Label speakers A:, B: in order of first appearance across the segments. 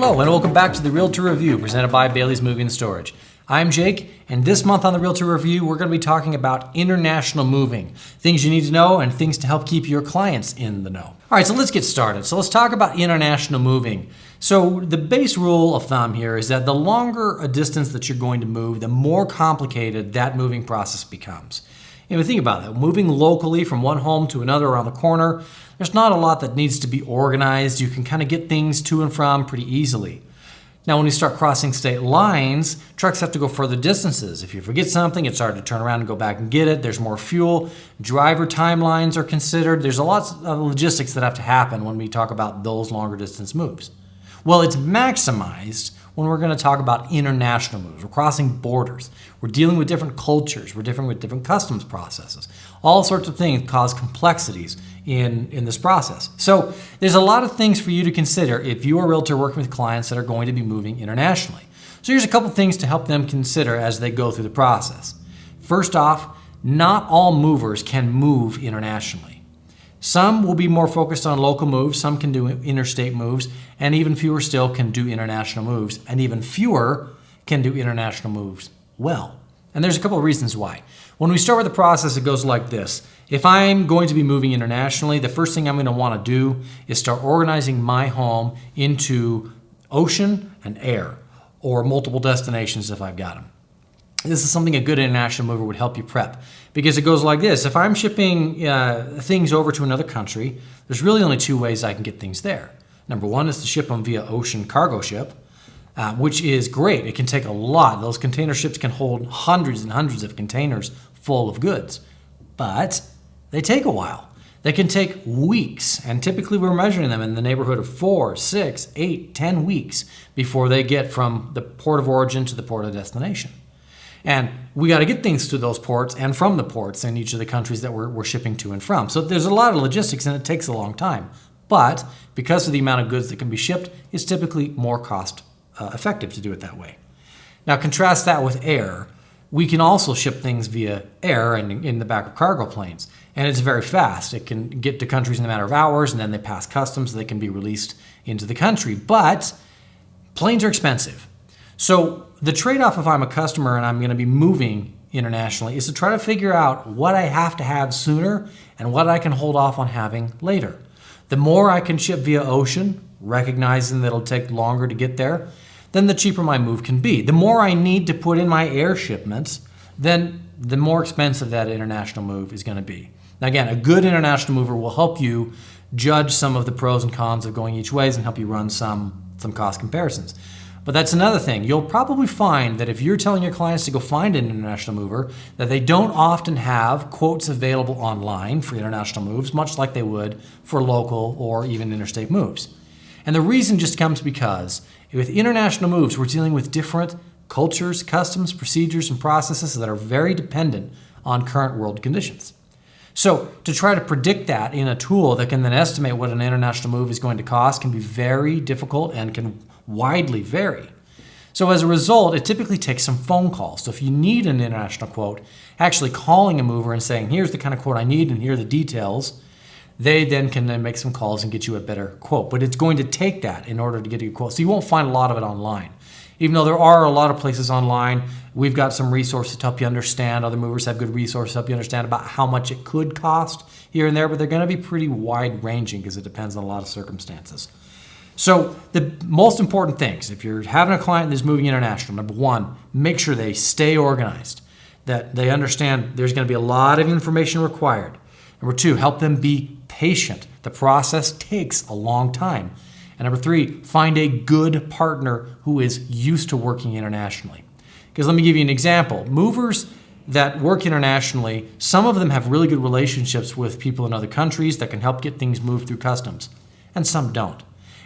A: Hello and welcome back to the Realtor Review presented by Bailey's Moving and Storage. I'm Jake, and this month on the Realtor Review we're going to be talking about international moving, things you need to know and things to help keep your clients in the know. All right, so let's get started. So let's talk about international moving. So the base rule of thumb here is that the longer a distance that you're going to move, the more complicated that moving process becomes. Think about that. Moving locally from one home to another around the corner, there's not a lot that needs to be organized. You can kind of get things to and from pretty easily. Now, when you start crossing state lines, trucks have to go further distances. If you forget something, it's hard to turn around and go back and get it. There's more fuel. Driver timelines are considered. There's a lot of logistics that have to happen when we talk about those longer distance moves. Well, it's maximized when we're going to talk about international moves. We're crossing borders. We're dealing with different cultures. We're dealing with different customs processes. All sorts of things cause complexities in this process. So there's a lot of things for you to consider if you're a realtor working with clients that are going to be moving internationally. So here's a couple things to help them consider as they go through the process. First off, not all movers can move internationally. Some will be more focused on local moves, some can do interstate moves, and even fewer still can do international moves, and even fewer can do international moves well. And there's a couple of reasons why. When we start with the process, it goes like this. If I'm going to be moving internationally, the first thing I'm going to want to do is start organizing my home into ocean and air, or multiple destinations if I've got them. This is something a good international mover would help you prep, because it goes like this. If I'm shipping things over to another country, there's really only two ways I can get things there. Number one is to ship them via ocean cargo ship, which is great. It can take a lot. Those container ships can hold hundreds and hundreds of containers full of goods, but they take a while. They can take weeks, and typically we're measuring them in the neighborhood of 4, 6, 8, 10 weeks before they get from the port of origin to the port of destination. And we got to get things to those ports and from the ports in each of the countries that we're shipping to and from. So there's a lot of logistics and it takes a long time. But because of the amount of goods that can be shipped, it's typically more cost effective to do it that way. Now contrast that with air. We can also ship things via air and in the back of cargo planes. And it's very fast. It can get to countries in a matter of hours and then they pass customs so they can be released into the country. But planes are expensive. So the trade-off if I'm a customer and I'm going to be moving internationally is to try to figure out what I have to have sooner and what I can hold off on having later. The more I can ship via ocean, recognizing that it'll take longer to get there, then the cheaper my move can be. The more I need to put in my air shipments, then the more expensive that international move is going to be. Now again, a good international mover will help you judge some of the pros and cons of going each ways and help you run some cost comparisons. But that's another thing. You'll probably find that if you're telling your clients to go find an international mover, that they don't often have quotes available online for international moves, much like they would for local or even interstate moves. And the reason just comes because with international moves, we're dealing with different cultures, customs, procedures, and processes that are very dependent on current world conditions. So to try to predict that in a tool that can then estimate what an international move is going to cost can be very difficult and can widely vary. So as a result, it typically takes some phone calls. So if you need an international quote, actually calling a mover and saying, here's the kind of quote I need and here are the details, they then can then make some calls and get you a better quote. But it's going to take that in order to get you a quote. So you won't find a lot of it online. Even though there are a lot of places online, we've got some resources to help you understand. Other movers have good resources to help you understand about how much it could cost here and there, but they're going to be pretty wide ranging because it depends on a lot of circumstances. So the most important things, if you're having a client that's moving international, number one, make sure they stay organized, that they understand there's going to be a lot of information required. Number two, help them be patient. The process takes a long time. And number three, find a good partner who is used to working internationally. Because let me give you an example. Movers that work internationally, some of them have really good relationships with people in other countries that can help get things moved through customs, and some don't.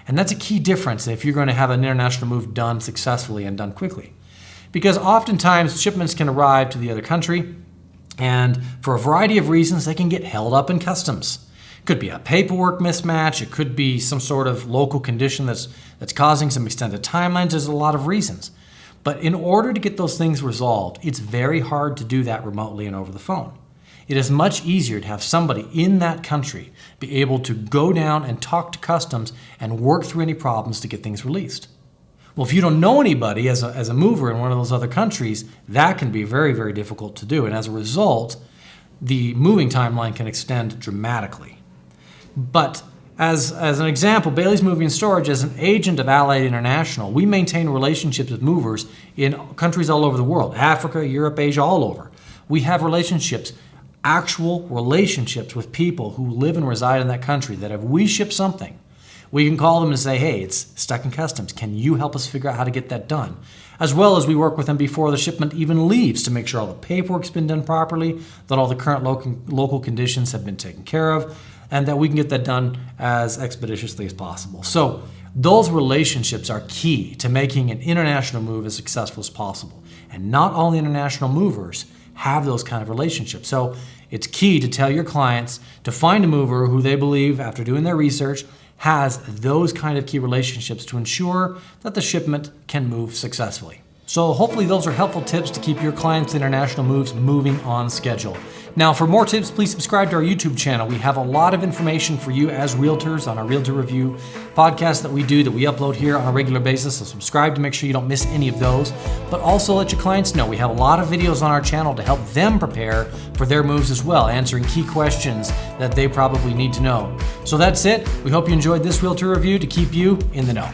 A: And that's a key difference if you're going to have an international move done successfully and done quickly. Because oftentimes shipments can arrive to the other country, and for a variety of reasons, they can get held up in customs. It could be a paperwork mismatch. It could be some sort of local condition that's causing some extended timelines. There's a lot of reasons. But in order to get those things resolved, it's very hard to do that remotely and over the phone. It is much easier to have somebody in that country be able to go down and talk to customs and work through any problems to get things released. Well, if you don't know anybody as a mover in one of those other countries, that can be very, very difficult to do. And as a result, the moving timeline can extend dramatically. But as an example, Bailey's Moving and Storage, as an agent of Allied International, we maintain relationships with movers in countries all over the world, Africa, Europe, Asia, all over. We have relationships, actual relationships with people who live and reside in that country that if we ship something, we can call them and say, hey, it's stuck in customs. Can you help us figure out how to get that done? As well as we work with them before the shipment even leaves to make sure all the paperwork's been done properly, that all the current local conditions have been taken care of, and that we can get that done as expeditiously as possible. So those relationships are key to making an international move as successful as possible. And not all the international movers have those kind of relationships. So it's key to tell your clients to find a mover who they believe, after doing their research, has those kind of key relationships to ensure that the shipment can move successfully. So hopefully those are helpful tips to keep your clients' international moves moving on schedule. Now, for more tips, please subscribe to our YouTube channel. We have a lot of information for you as realtors on our Realtor Review podcast that we upload here on a regular basis. So subscribe to make sure you don't miss any of those. But also let your clients know we have a lot of videos on our channel to help them prepare for their moves as well, answering key questions that they probably need to know. So that's it. We hope you enjoyed this Realtor Review to keep you in the know.